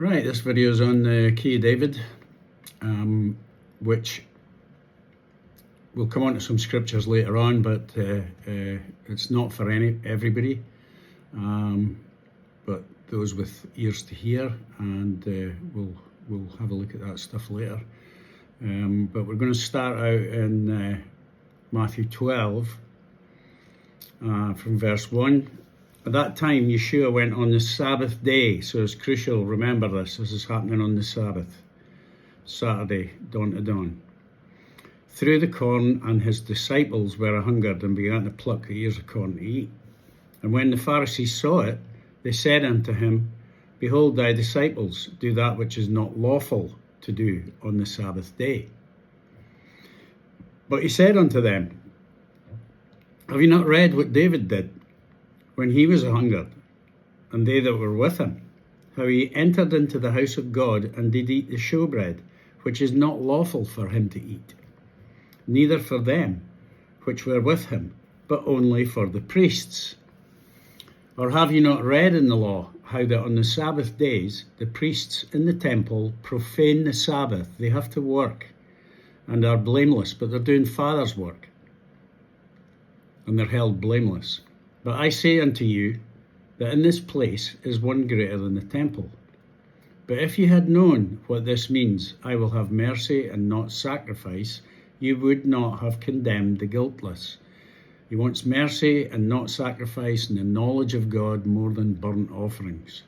Right, this video is on the Key of David, which we'll come on to some scriptures later on, but it's not for everybody, but those with ears to hear, and we'll have a look at that stuff later. But we're going to start out in Matthew 12, from verse 1. At that time, Yeshua went on the Sabbath day, so it's crucial, remember this is happening on the Sabbath, Saturday, dawn to dawn, through the corn, and his disciples were a-hungered, and began to pluck the ears of corn to eat. And when the Pharisees saw it, they said unto him, Behold, thy disciples do that which is not lawful to do on the Sabbath day. But he said unto them, Have you not read what David did when he was a-hungered, and they that were with him, how he entered into the house of God, and did eat the showbread, which is not lawful for him to eat, neither for them which were with him, but only for the priests? Or have you not read in the law how that on the Sabbath days the priests in the temple profane the Sabbath? They have to work and are blameless, but they're doing Father's work, and they're held blameless. But I say unto you that in this place is one greater than the temple. But if you had known what this means, I will have mercy and not sacrifice, you would not have condemned the guiltless. He wants mercy and not sacrifice, and the knowledge of God more than burnt offerings.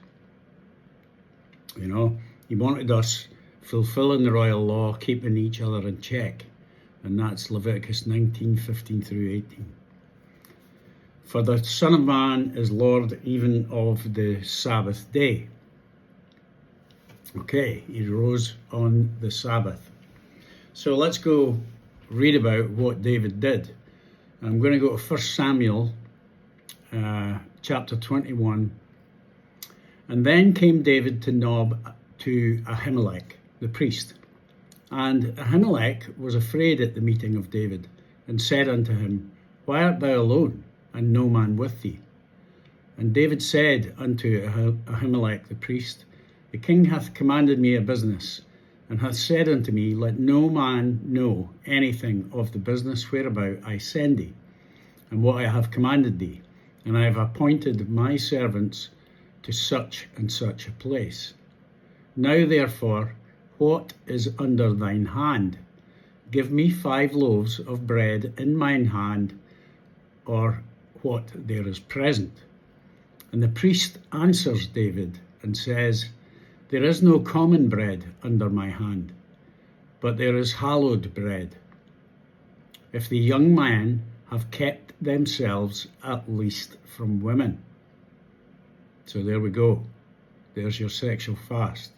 You know, he wanted us fulfilling the royal law, keeping each other in check. And that's Leviticus 19:15 through 18. For the Son of Man is Lord even of the Sabbath day. Okay, he rose on the Sabbath. So let's go read about what David did. I'm going to go to 1 Samuel chapter 21. And then came David to Nob to Ahimelech, the priest. And Ahimelech was afraid at the meeting of David, and said unto him, Why art thou alone, and no man with thee? And David said unto Ahimelech the priest, The king hath commanded me a business, and hath said unto me, Let no man know anything of the business whereabout I send thee, and what I have commanded thee. And I have appointed my servants to such and such a place. Now therefore, what is under thine hand? Give me 5 loaves of bread in mine hand, or what there is present. And the priest answers David and says, There is no common bread under my hand, but there is hallowed bread, if the young men have kept themselves at least from women. So there we go. There's your sexual fast.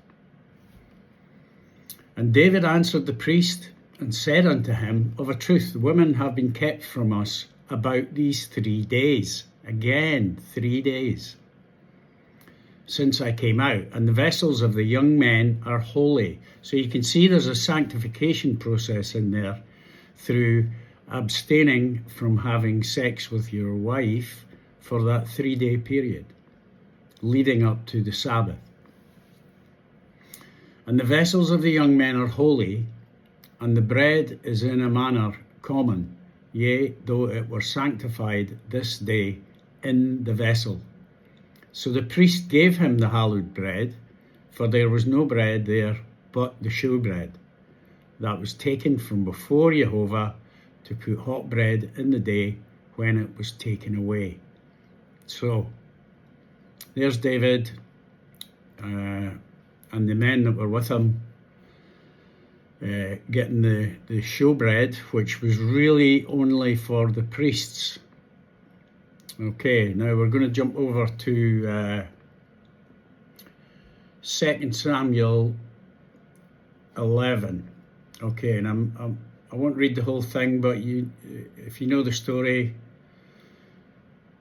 And David answered the priest and said unto him, Of a truth, the women have been kept from us about these 3 days. Again, 3 days since I came out, and the vessels of the young men are holy. So you can see there's a sanctification process in there through abstaining from having sex with your wife for that 3-day period leading up to the Sabbath. And the vessels of the young men are holy, and the bread is in a manner common, yea, though it were sanctified this day in the vessel. So the priest gave him the hallowed bread, for there was no bread there but the showbread, that was taken from before Jehovah to put hot bread in the day when it was taken away. So there's David and the men that were with him, getting the showbread, which was really only for the priests. Okay, now we're going to jump over to 2 Samuel 11. Okay, and I won't read the whole thing, but if you know the story,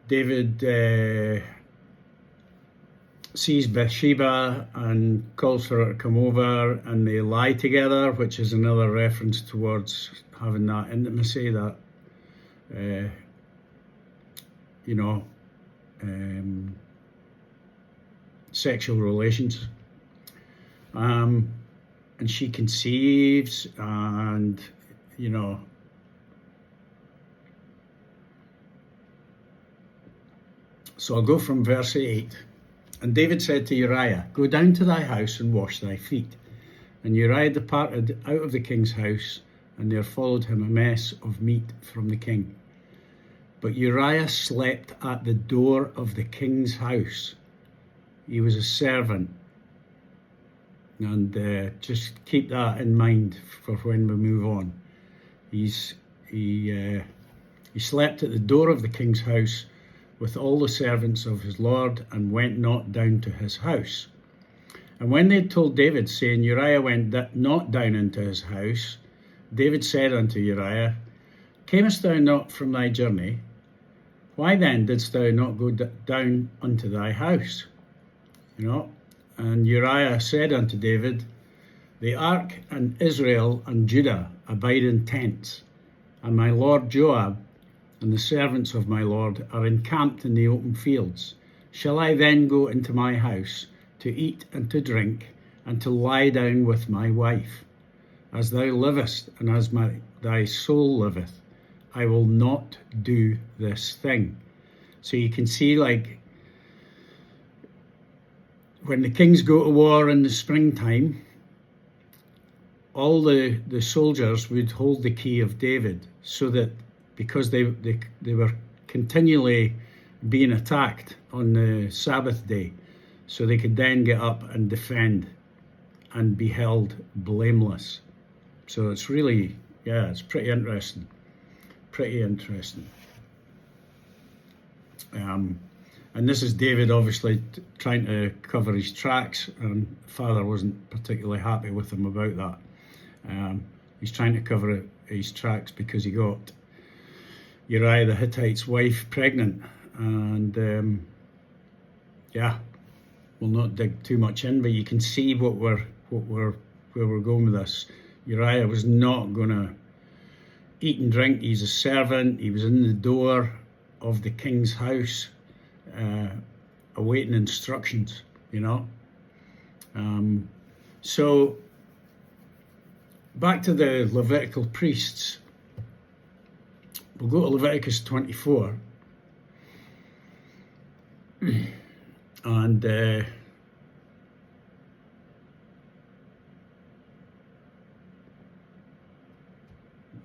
David sees Bathsheba and calls for her to come over, and they lie together, which is another reference towards having that intimacy, that sexual relations. And she conceives, and, so I'll go from verse 8. And David said to Uriah, "Go down to thy house and wash thy feet." And Uriah departed out of the king's house, and there followed him a mess of meat from the king. But Uriah slept at the door of the king's house. He was a servant. And just keep that in mind for when we move on. He slept at the door of the king's house with all the servants of his lord, and went not down to his house. And when they had told David, saying, Uriah went not down into his house, David said unto Uriah, "Camest thou not from thy journey? Why then didst thou not go down unto thy house?" And Uriah said unto David, "The ark and Israel and Judah abide in tents, and my lord Joab and the servants of my lord are encamped in the open fields. Shall I then go into my house to eat and to drink, and to lie down with my wife? As thou livest, and as thy soul liveth, I will not do this thing." So you can see, when the kings go to war in the springtime, all the soldiers would hold the key of David, so that because they were continually being attacked on the Sabbath day, so they could then get up and defend and be held blameless. So it's really, it's pretty interesting. Pretty interesting. And this is David obviously trying to cover his tracks, and Father wasn't particularly happy with him about that. He's trying to cover his tracks because he got Uriah the Hittite's wife pregnant, and we'll not dig too much in, but you can see where we're going with this. Uriah was not going to eat and drink. He's a servant. He was in the door of the king's house, awaiting instructions, So back to the Levitical priests. We'll go to Leviticus 24. And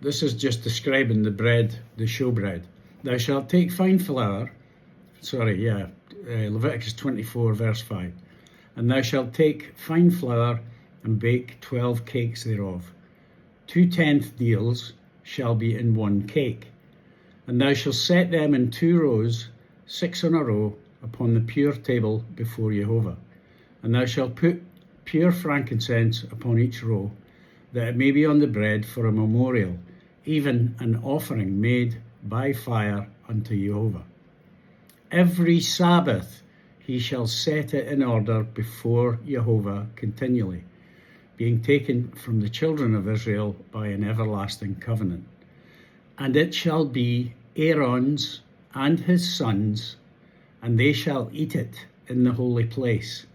this is just describing the bread, the showbread. Thou shalt take fine flour. Leviticus 24, verse 5. And thou shalt take fine flour and bake 12 cakes thereof. 2/10 deals shall be in one cake. And thou shalt set them in 2 rows, 6 on a row, upon the pure table before Jehovah. And thou shalt put pure frankincense upon each row, that it may be on the bread for a memorial, even an offering made by fire unto Jehovah. Every Sabbath he shall set it in order before Jehovah continually, being taken from the children of Israel by an everlasting covenant. And it shall be Aaron's and his sons, and they shall eat it in the holy place,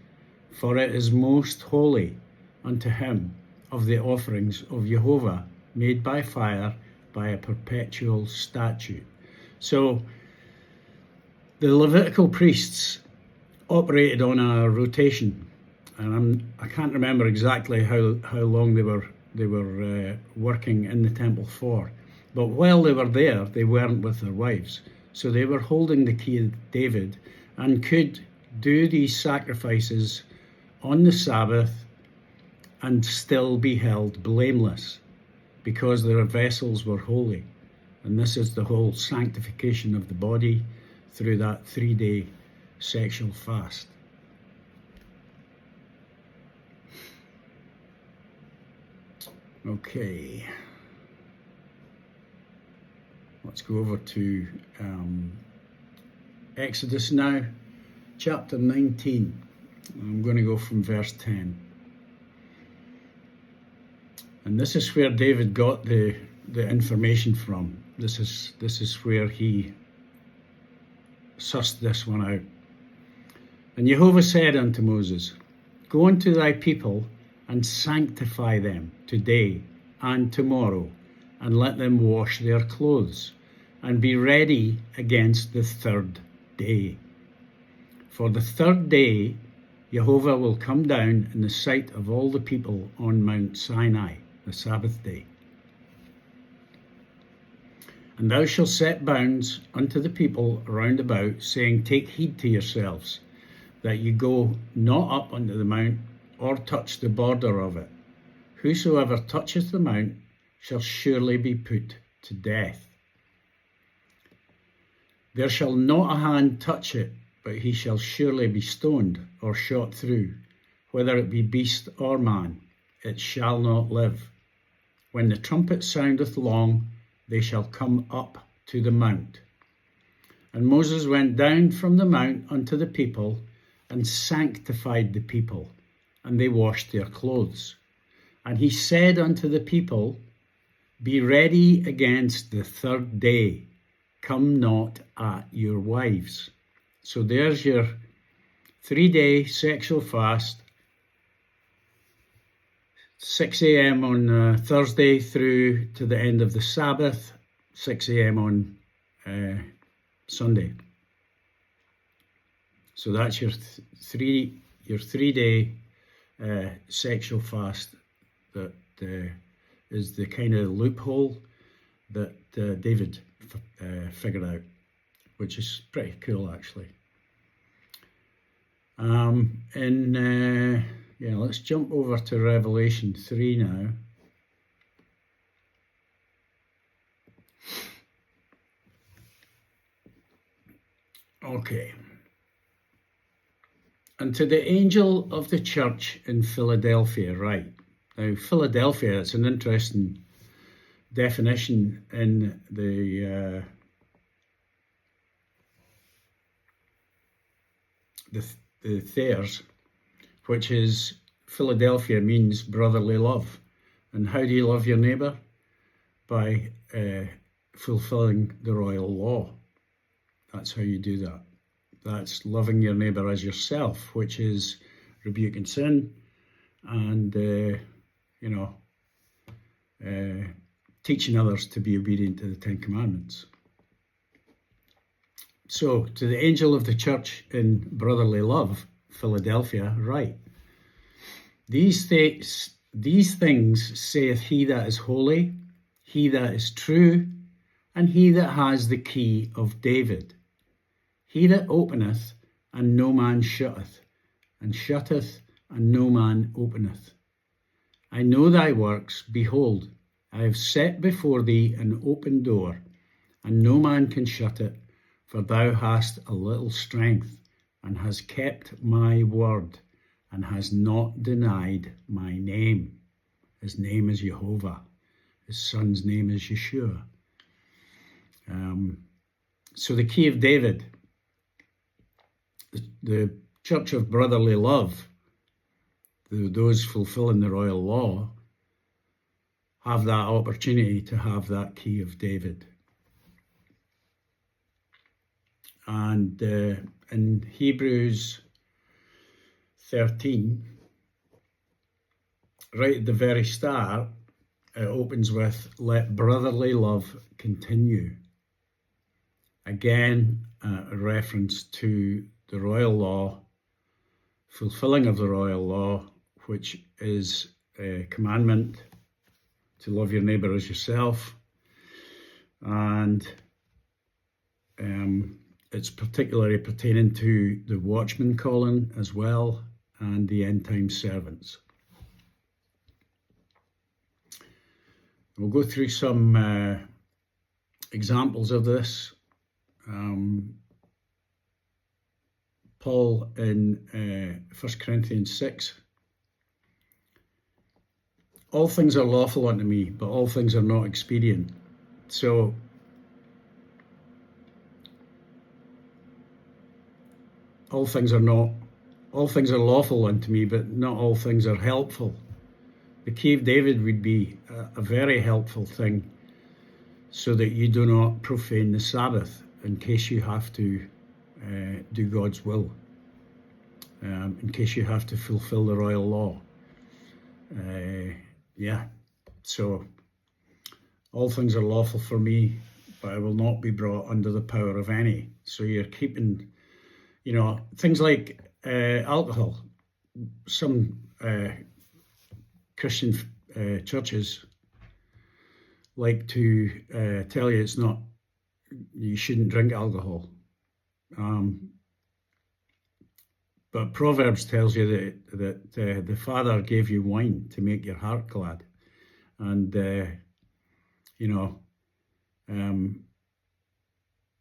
for it is most holy unto him of the offerings of Jehovah made by fire, by a perpetual statute. So the Levitical priests operated on a rotation, and I can't remember exactly how long they were working in the temple for. But while they were there, they weren't with their wives. So they were holding the key of David and could do these sacrifices on the Sabbath and still be held blameless, because their vessels were holy. And this is the whole sanctification of the body through that 3-day sexual fast. Okay. Let's go over to Exodus now, chapter 19. I'm going to go from verse 10. And this is where David got the information from. This is where he sussed this one out. And Jehovah said unto Moses, Go unto thy people and sanctify them today and tomorrow, and let them wash their clothes, and be ready against the third day. For the third day Jehovah will come down in the sight of all the people on Mount Sinai, the Sabbath day. And thou shalt set bounds unto the people round about, saying, Take heed to yourselves, that ye go not up unto the mount, or touch the border of it. Whosoever toucheth the mount shall surely be put to death. There shall not a hand touch it, but he shall surely be stoned or shot through, whether it be beast or man, it shall not live. When the trumpet soundeth long, they shall come up to the mount. And Moses went down from the mount unto the people, and sanctified the people, and they washed their clothes. And he said unto the people, Be ready against the third day, come not at your wives. So there's your 3-day sexual fast, 6 a.m. on Thursday through to the end of the Sabbath, 6 a.m. on Sunday. So that's your 3-day sexual fast that is the kind of loophole that David figured out, which is pretty cool actually. Let's jump over to Revelation 3 now. Okay. And to the angel of the church in Philadelphia, right. Now, Philadelphia, it's an interesting definition in the Thayers, which is Philadelphia means brotherly love. And how do you love your neighbour? By fulfilling the royal law. That's how you do that. That's loving your neighbour as yourself, which is rebuking sin and, teaching others to be obedient to the Ten Commandments. So, to the angel of the church in brotherly love, Philadelphia, write, These things saith he that is holy, he that is true, and he that has the key of David. He that openeth, and no man shutteth, and shutteth, and no man openeth. I know thy works. Behold, I have set before thee an open door, and no man can shut it, for thou hast a little strength, and hast kept my word, and hast not denied my name. His name is Jehovah. His son's name is Yeshua. So the key of David, the church of brotherly love, those fulfilling the royal law, have that opportunity to have that key of David. And in Hebrews 13, right at the very start, it opens with, let brotherly love continue. Again, a reference to the royal law, fulfilling of the royal law, which is a commandment to love your neighbour as yourself. And it's particularly pertaining to the watchman calling as well, and the end time servants. We'll go through some examples of this. Paul in 1 Corinthians 6. All things are lawful unto me, but all things are not expedient. So all things are lawful unto me, but not all things are helpful. The key of David would be a very helpful thing, so that you do not profane the Sabbath in case you have to do God's will, in case you have to fulfill the royal law. Yeah, so all things are lawful for me, but I will not be brought under the power of any. So you're keeping, things like alcohol. Some Christian churches like to tell you you shouldn't drink alcohol. But Proverbs tells you that the Father gave you wine to make your heart glad. And,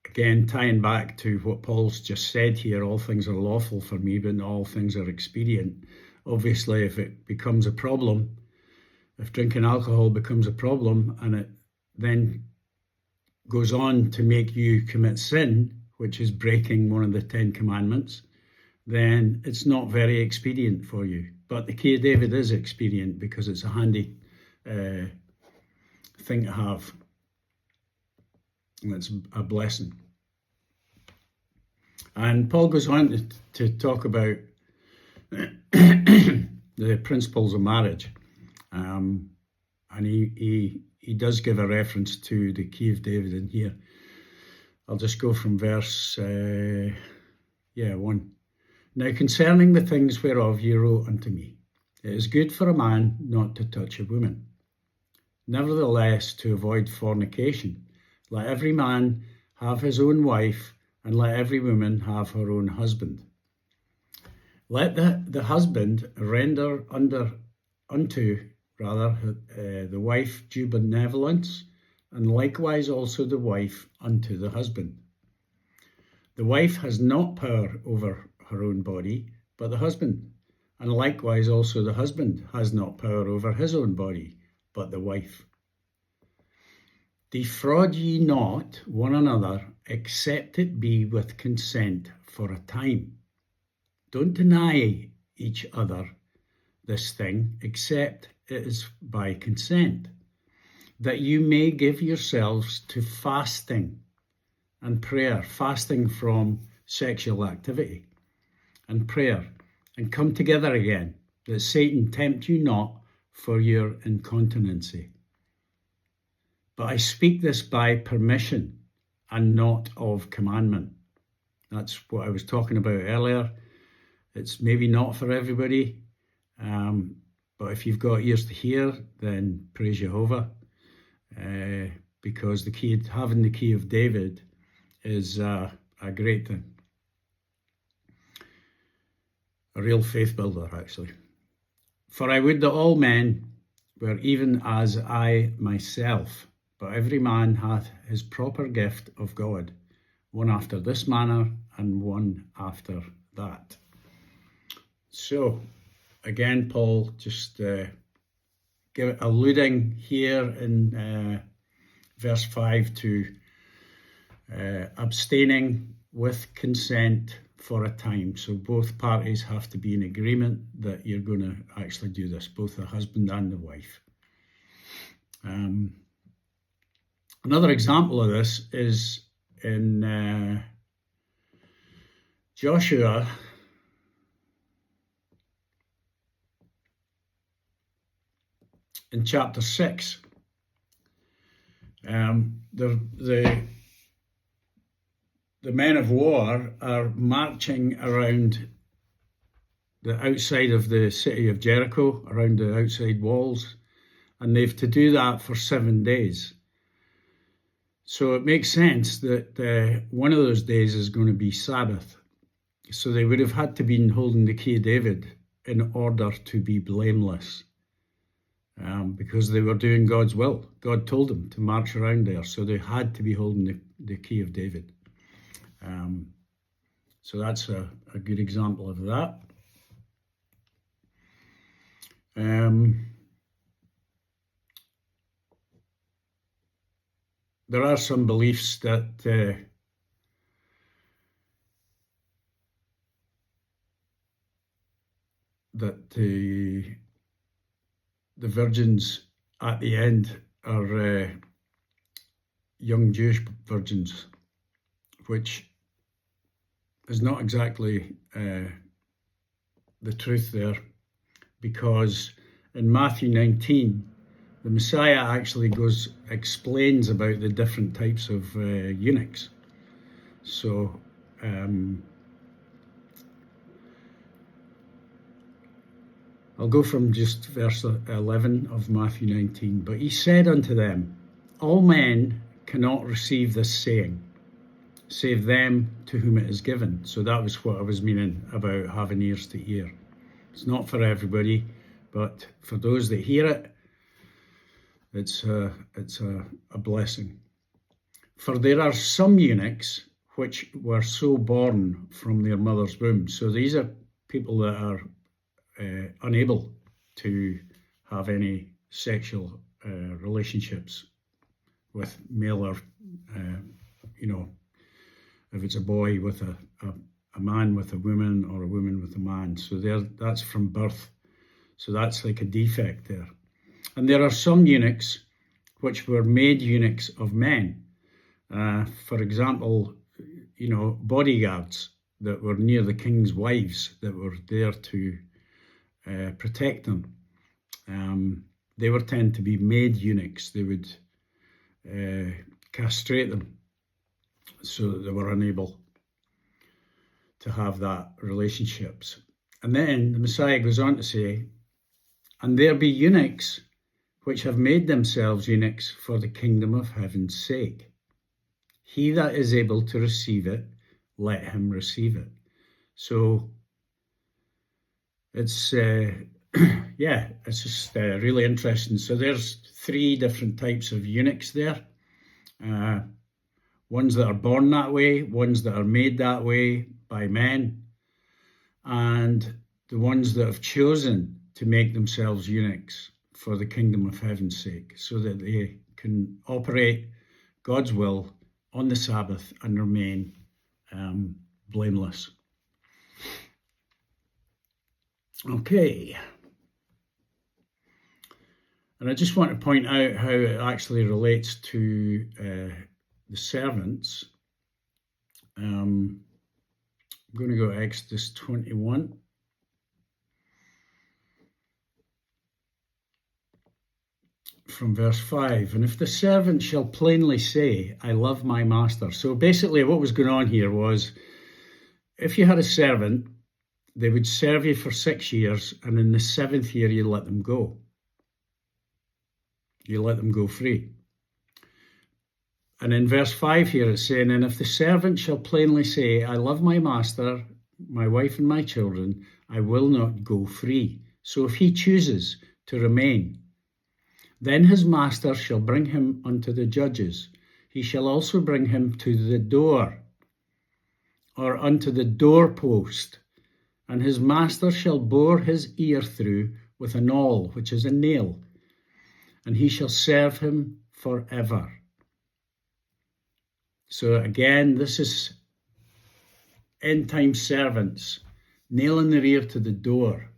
again, tying back to what Paul's just said here, all things are lawful for me, but not all things are expedient. Obviously, if it becomes a problem, if drinking alcohol becomes a problem and it then goes on to make you commit sin, which is breaking one of the 10 commandments, then it's not very expedient for you. But the key of David is expedient because it's a handy thing to have. And it's a blessing. And Paul goes on to talk about the principles of marriage. And he does give a reference to the key of David in here. I'll just go from verse 1. Now concerning the things whereof ye wrote unto me, it is good for a man not to touch a woman. Nevertheless, to avoid fornication, let every man have his own wife, and let every woman have her own husband. Let the husband render unto the wife due benevolence, and likewise also the wife unto the husband. The wife has not power over her own body, but the husband, and likewise also the husband has not power over his own body, but the wife. Defraud ye not one another, except it be with consent for a time. Don't deny each other this thing, except it is by consent, that you may give yourselves to fasting and prayer, fasting from sexual activity, and prayer, and come together again, that Satan tempt you not for your incontinency. But I speak this by permission and not of commandment. That's what I was talking about earlier. It's maybe not for everybody, but if you've got ears to hear, then praise Jehovah, because having the key of David is a great thing. A real faith builder, actually. For I would that all men were even as I myself, but every man hath his proper gift of God, one after this manner and one after that. So, again, Paul just alluding here in verse 5 to abstaining with consent for a time. So both parties have to be in agreement that you're going to actually do this, both the husband and the wife. Another example of this is in Joshua in chapter 6. The men of war are marching around the outside of the city of Jericho, around the outside walls, and they've to do that for 7 days. So it makes sense that one of those days is going to be Sabbath. So they would have had to be holding the key of David in order to be blameless, because they were doing God's will. God told them to march around there, so they had to be holding the key of David. So that's a good example of that. There are some beliefs that the virgins at the end are young Jewish virgins, which is not exactly the truth there, because in Matthew 19, the Messiah actually explains about the different types of eunuchs. So, I'll go from just verse 11 of Matthew 19. But he said unto them, all men cannot receive this saying, save them to whom it is given. So that was what I was meaning about having ears to hear. It's not for everybody, but for those that hear it, it's a blessing. For there are some eunuchs which were so born from their mother's womb. So these are people that are unable to have any sexual relationships with male or, if it's a boy with a man with a woman or a woman with a man. So that's from birth. So that's like a defect there. And there are some eunuchs which were made eunuchs of men. For example, bodyguards that were near the king's wives that were there to protect them. They were tend to be made eunuchs. They would castrate them so that they were unable to have that relationships. And then the Messiah goes on to say, and there be eunuchs which have made themselves eunuchs for the kingdom of heaven's sake. He that is able to receive it, let him receive it. So it's, it's just really interesting. So there's 3 different types of eunuchs there. Ones that are born that way, ones that are made that way by men, and the ones that have chosen to make themselves eunuchs for the kingdom of heaven's sake, so that they can operate God's will on the Sabbath and remain blameless. Okay. And I just want to point out how it actually relates to the servants. I'm going to go to Exodus 21. From verse 5, and if the servant shall plainly say, I love my master. So basically what was going on here was, if you had a servant, they would serve you for 6 years, and in the 7th year you let them go. You let them go free. And in verse 5 here it's saying, and if the servant shall plainly say, I love my master, my wife and my children, I will not go free. So if he chooses to remain, then his master shall bring him unto the judges. He shall also bring him to the door, or unto the doorpost, and his master shall bore his ear through with an awl, which is a nail, and he shall serve him forever. So again, this is end time servants nailing their ear to the door.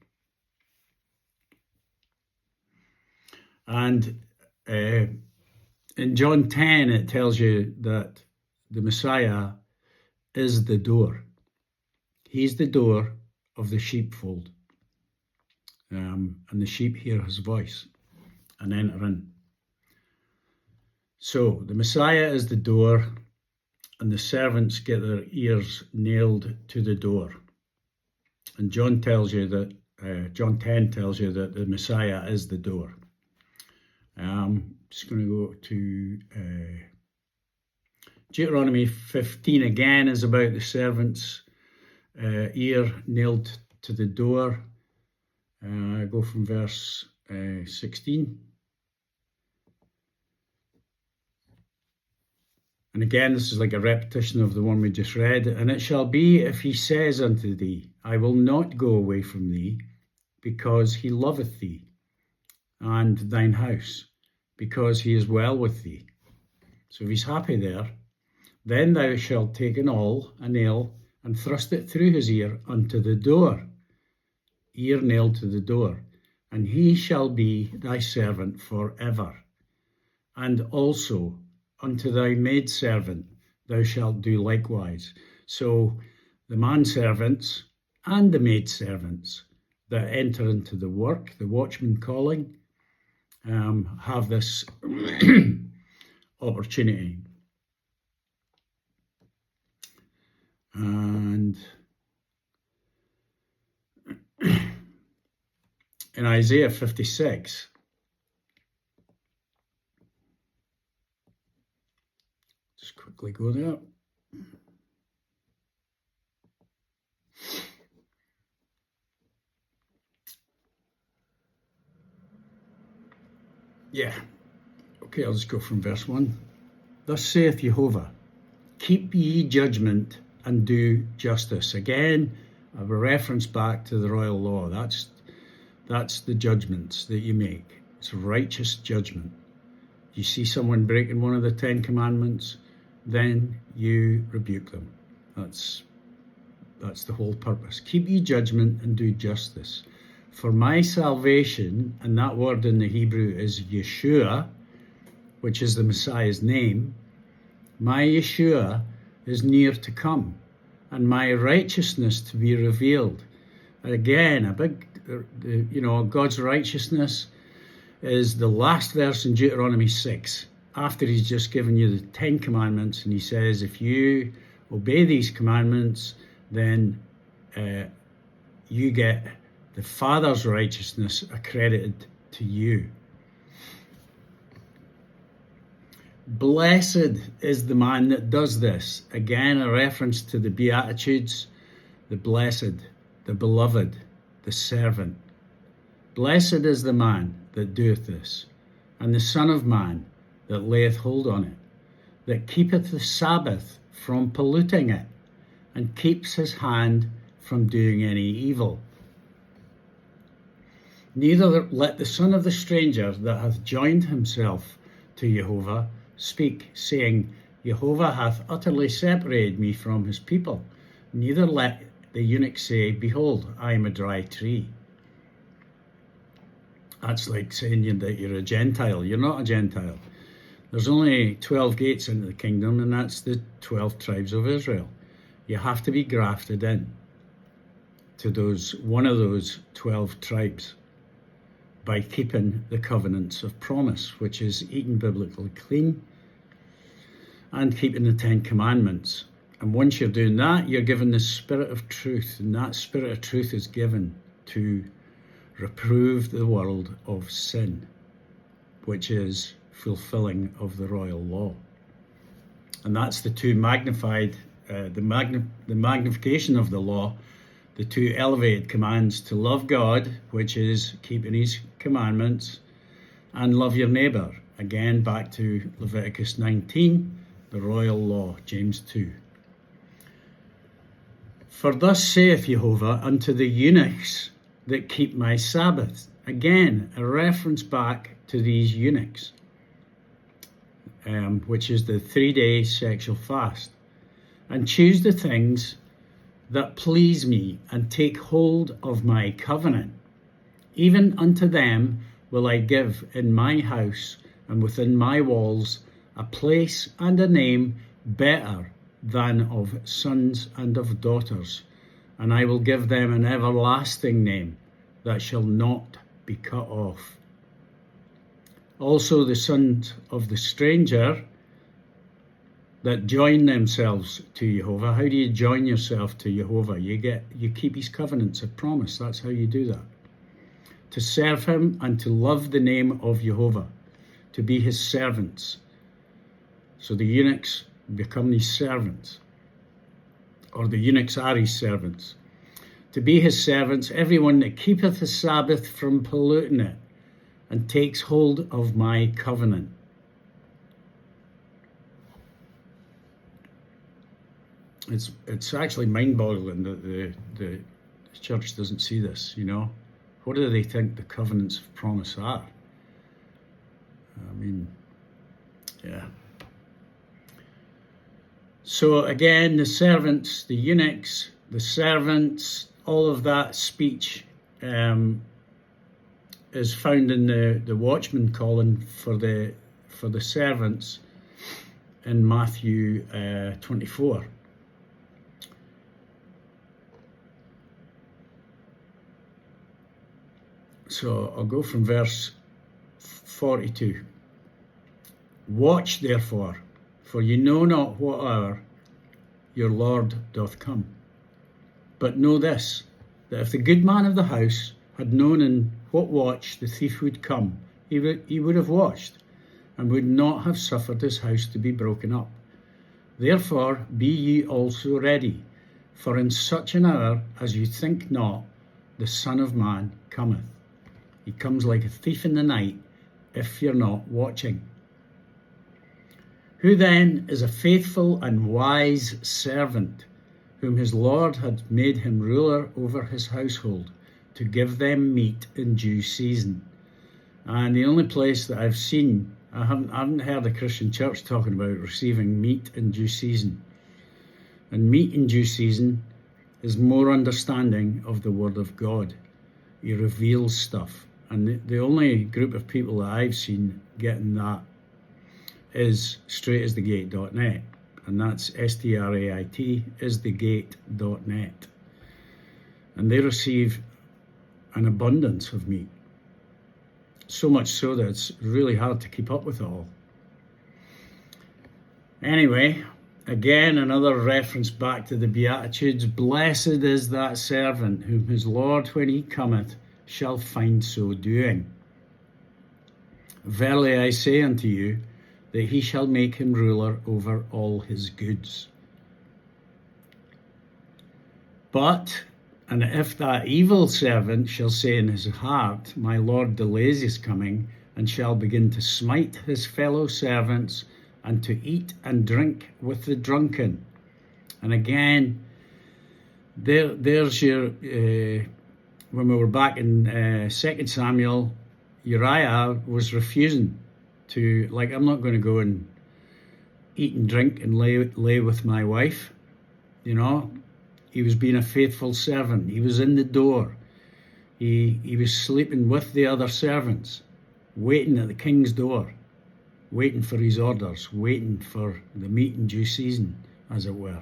And in John 10, it tells you that the Messiah is the door. He's the door of the sheepfold. And the sheep hear his voice and enter in. So the Messiah is the door, and the servants get their ears nailed to the door. And John tells you that, John 10 tells you that the Messiah is the door. I'm just going to go to Deuteronomy 15 again, is about the servant's ear nailed to the door. Go from verse 16. And again, this is like a repetition of the one we just read. And it shall be, if he says unto thee, I will not go away from thee, because he loveth thee, and thine house, because he is well with thee. So if he's happy there, then thou shalt take an awl, a nail, and thrust it through his ear unto the door, ear nailed to the door, and he shall be thy servant forever. And also unto thy maidservant thou shalt do likewise. So the manservants and the maidservants that enter into the work, the watchman calling, have this opportunity. And in Isaiah 56, just quickly go there. Yeah, okay, I'll just go from verse 1. Thus saith Jehovah, keep ye judgment and do justice. Again, I have a reference back to the royal law. That's the judgments that you make. It's righteous judgment. You see someone breaking one of the 10 commandments, then you rebuke them. That's the whole purpose. Keep ye judgment and do justice. For my salvation, and that word in the Hebrew is Yeshua, which is the Messiah's name, my Yeshua is near to come, and my righteousness to be revealed. And again, God's righteousness is the last verse in Deuteronomy 6, after he's just given you the 10 commandments, and he says, if you obey these commandments, then you get the Father's righteousness accredited to you. Blessed is the man that does this. Again, a reference to the Beatitudes, the blessed, the beloved, the servant. Blessed is the man that doeth this, and the Son of Man that layeth hold on it, that keepeth the Sabbath from polluting it, and keeps his hand from doing any evil. Neither let the son of the stranger that hath joined himself to Jehovah speak, saying, Jehovah hath utterly separated me from his people. Neither let the eunuch say, behold, I am a dry tree. That's like saying that you're a Gentile. You're not a Gentile. There's only 12 gates into the kingdom, and that's the 12 tribes of Israel. You have to be grafted in to one of those 12 tribes by keeping the covenants of promise, which is eating biblically clean and keeping the 10 commandments. And once you're doing that, you're given the spirit of truth, and that spirit of truth is given to reprove the world of sin, which is fulfilling of the royal law. And that's the two magnified, the magnification of the law, the two elevated commands to love God, which is keeping his commandments, and love your neighbour. Again, back to Leviticus 19, the royal law, James 2. For thus saith Jehovah unto the eunuchs that keep my Sabbath. Again, a reference back to these eunuchs, which is the 3-day sexual fast. And choose the things that please me, and take hold of my covenant. Even unto them will I give in my house and within my walls a place and a name better than of sons and of daughters, and I will give them an everlasting name that shall not be cut off. Also the sons of the stranger that join themselves to Jehovah. How do you join yourself to Jehovah? You keep his covenants of promise. That's how you do that. To serve him and to love the name of Jehovah, to be his servants. So the eunuchs become his servants, or the eunuchs are his servants. To be his servants, everyone that keepeth the Sabbath from polluting it, and takes hold of my covenant. It's actually mind-boggling that the church doesn't see this, you know. What do they think the covenants of promise are? I mean, yeah. So again, the servants, the eunuchs, the servants, all of that speech is found in the watchman calling for the servants in Matthew 24. So I'll go from verse 42. Watch therefore, for ye know not what hour your Lord doth come. But know this, that if the good man of the house had known in what watch the thief would come, he would have watched, and would not have suffered his house to be broken up. Therefore be ye also ready, for in such an hour as you think not, the Son of Man cometh. He comes like a thief in the night, if you're not watching. Who then is a faithful and wise servant, whom his Lord had made him ruler over his household, to give them meat in due season? And the only place that I've seen, I haven't heard a Christian church talking about receiving meat in due season. And meat in due season is more understanding of the Word of God. He reveals stuff. And the only group of people that I've seen getting that is straightasthegate.net. And that's STRAIT, isthegate.net. And they receive an abundance of meat. So much so that it's really hard to keep up with it all. Anyway, again, another reference back to the Beatitudes. Blessed is that servant whom his Lord, when he cometh, shall find so doing. Verily I say unto you, that he shall make him ruler over all his goods. But, and if that evil servant shall say in his heart, my Lord delays his coming, and shall begin to smite his fellow servants, and to eat and drink with the drunken. And again, there's your, when we were back in 2 Samuel, Uriah was refusing to, like, I'm not going to go and eat and drink and lay with my wife, you know. He was being a faithful servant. He was in the door. He was sleeping with the other servants, waiting at the king's door, waiting for his orders, waiting for the meat in due season, as it were.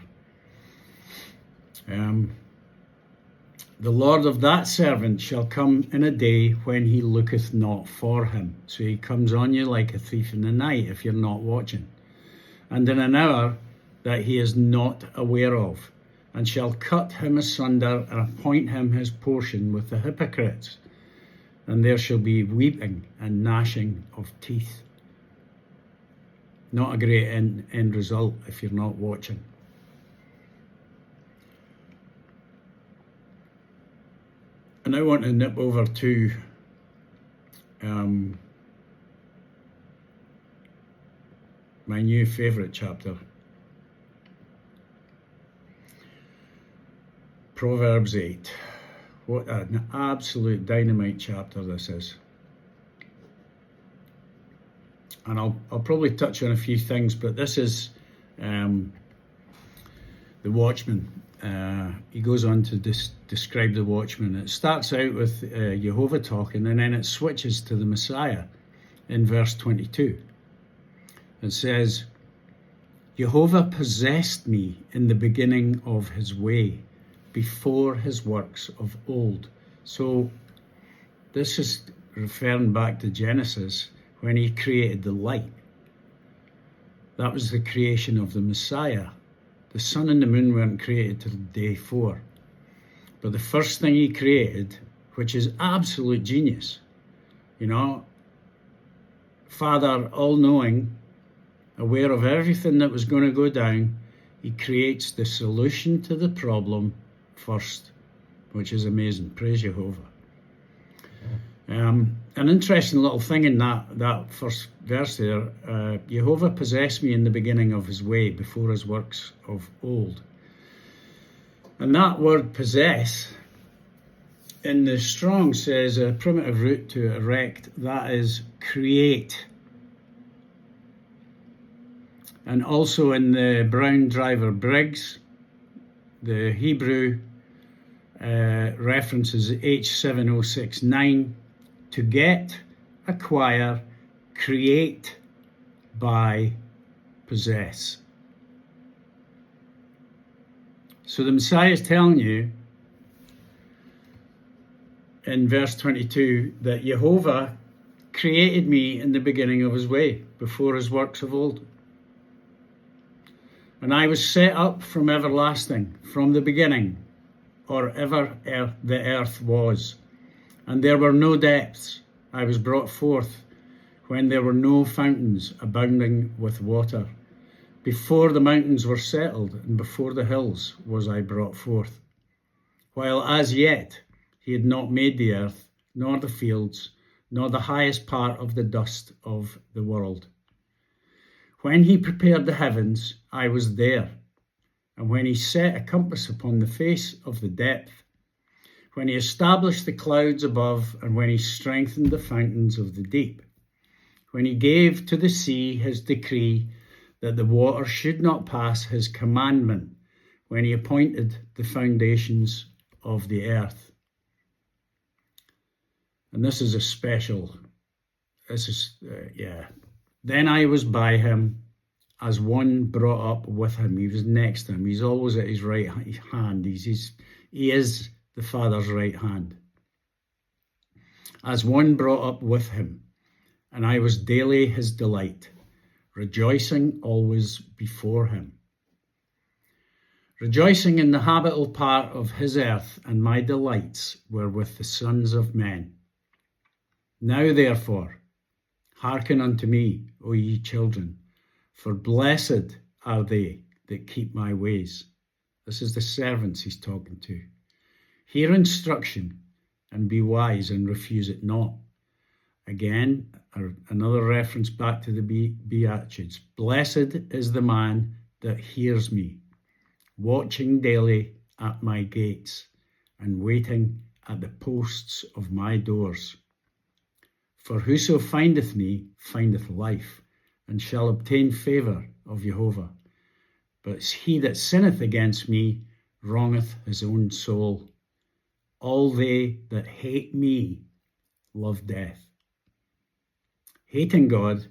The Lord of that servant shall come in a day when he looketh not for him. So he comes on you like a thief in the night if you're not watching. And in an hour that he is not aware of, and shall cut him asunder and appoint him his portion with the hypocrites. And there shall be weeping and gnashing of teeth. Not a great end result if you're not watching. And I want to nip over to my new favourite chapter, Proverbs 8. What an absolute dynamite chapter this is. And I'll probably touch on a few things, but this is the watchman. He goes on to describe the watchman. It starts out with Jehovah talking, and then it switches to the Messiah in verse 22. It says, Jehovah possessed me in the beginning of his way, before his works of old. So this is referring back to Genesis, when he created the light. That was the creation of the Messiah. The sun and the moon weren't created till day 4. But the first thing he created, which is absolute genius, you know, Father, all-knowing, aware of everything that was going to go down, he creates the solution to the problem first, which is amazing. Praise Jehovah. An interesting little thing in that first verse there, Jehovah possessed me in the beginning of his way, before his works of old. And that word possess in the Strong says a primitive root to erect, that is create. And also in the Brown Driver Briggs, the Hebrew reference is H7069, to get, acquire, create, buy, possess. So the Messiah is telling you, in verse 22 that Jehovah created me in the beginning of his way, before his works of old. And I was set up from everlasting, from the beginning, or ever the earth was. And there were no depths. I was brought forth when there were no fountains abounding with water. Before the mountains were settled, and before the hills was I brought forth. While as yet he had not made the earth, nor the fields, nor the highest part of the dust of the world. When he prepared the heavens, I was there. And when he set a compass upon the face of the depth, when he established the clouds above, and when he strengthened the fountains of the deep, when he gave to the sea his decree that the water should not pass his commandment, when he appointed the foundations of the earth. And this is a special, Then I was by him as one brought up with him. He was next to him. He's always at his right hand. He is the Father's right hand. As one brought up with him, and I was daily his delight, rejoicing always before him. Rejoicing in the habitable part of his earth, and my delights were with the sons of men. Now therefore, hearken unto me, O ye children, for blessed are they that keep my ways. This is the servants he's talking to. Hear instruction, and be wise, and refuse it not. Again, another reference back to the Beatitudes. Blessed is the man that hears me, watching daily at my gates, and waiting at the posts of my doors. For whoso findeth me findeth life, and shall obtain favour of Jehovah. But he that sinneth against me wrongeth his own soul. All they that hate me love death. Hating God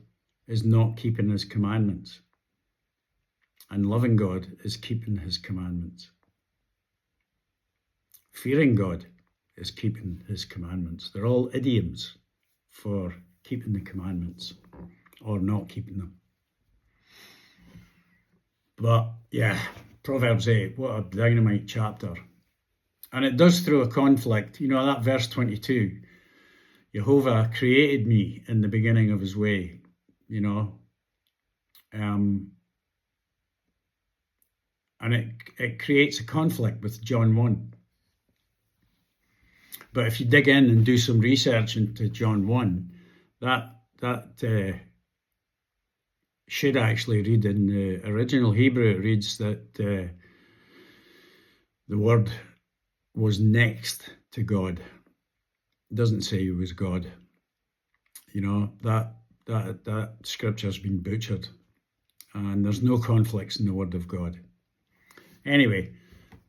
is not keeping his commandments, and loving God is keeping his commandments. Fearing God is keeping his commandments. They're all idioms for keeping the commandments or not keeping them. But yeah, Proverbs 8, what a dynamite chapter. And it does throw a conflict. You know, that verse 22, Jehovah created me in the beginning of his way, you know. And it creates a conflict with John 1. But if you dig in and do some research into John 1, that should actually read in the original Hebrew. It reads that the Word was next to God. It doesn't say he was God. You know, that scripture's been butchered, and there's no conflicts in the Word of God. Anyway,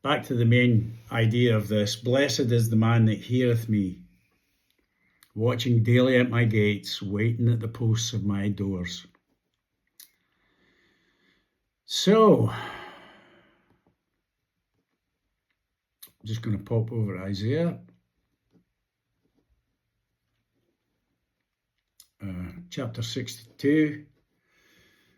back to the main idea of this. Blessed is the man that heareth me, watching daily at my gates, waiting at the posts of my doors. So, I'm just going to pop over Isaiah. Chapter 62.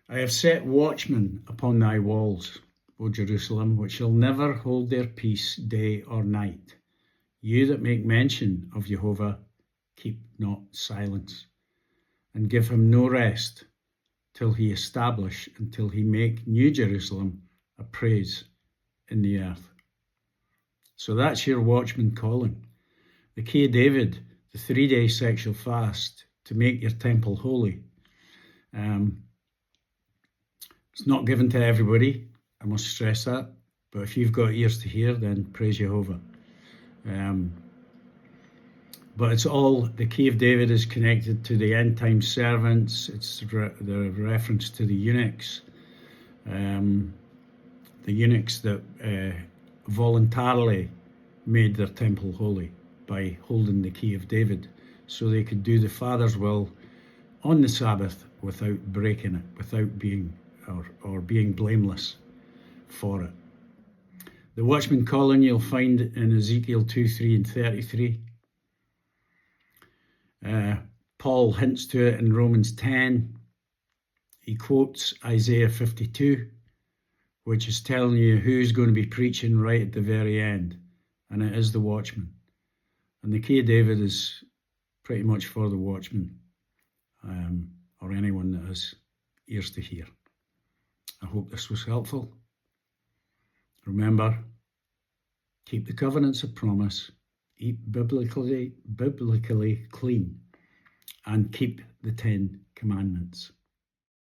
I have set watchmen upon thy walls, O Jerusalem, which shall never hold their peace day or night. You that make mention of Jehovah, keep not silence, and give him no rest, till he establish, until he make New Jerusalem a praise in the earth. So that's your watchman calling. The key of David, the 3-day sexual fast to make your temple holy. It's not given to everybody, I must stress that, but if you've got ears to hear, then praise Jehovah. But it's all, the key of David is connected to the end time servants. It's the reference to the eunuchs that voluntarily made their temple holy by holding the key of David, so they could do the Father's will on the Sabbath without breaking it, without being or being blameless for it. The watchman calling you'll find in Ezekiel 2:3 and 33. Paul hints to it in Romans 10. He quotes Isaiah 52, which is telling you who's going to be preaching right at the very end, and it is the watchman. And the key of David is pretty much for the watchman, or anyone that has ears to hear. I hope this was helpful. Remember, keep the covenants of promise, eat biblically clean, and keep the 10 Commandments.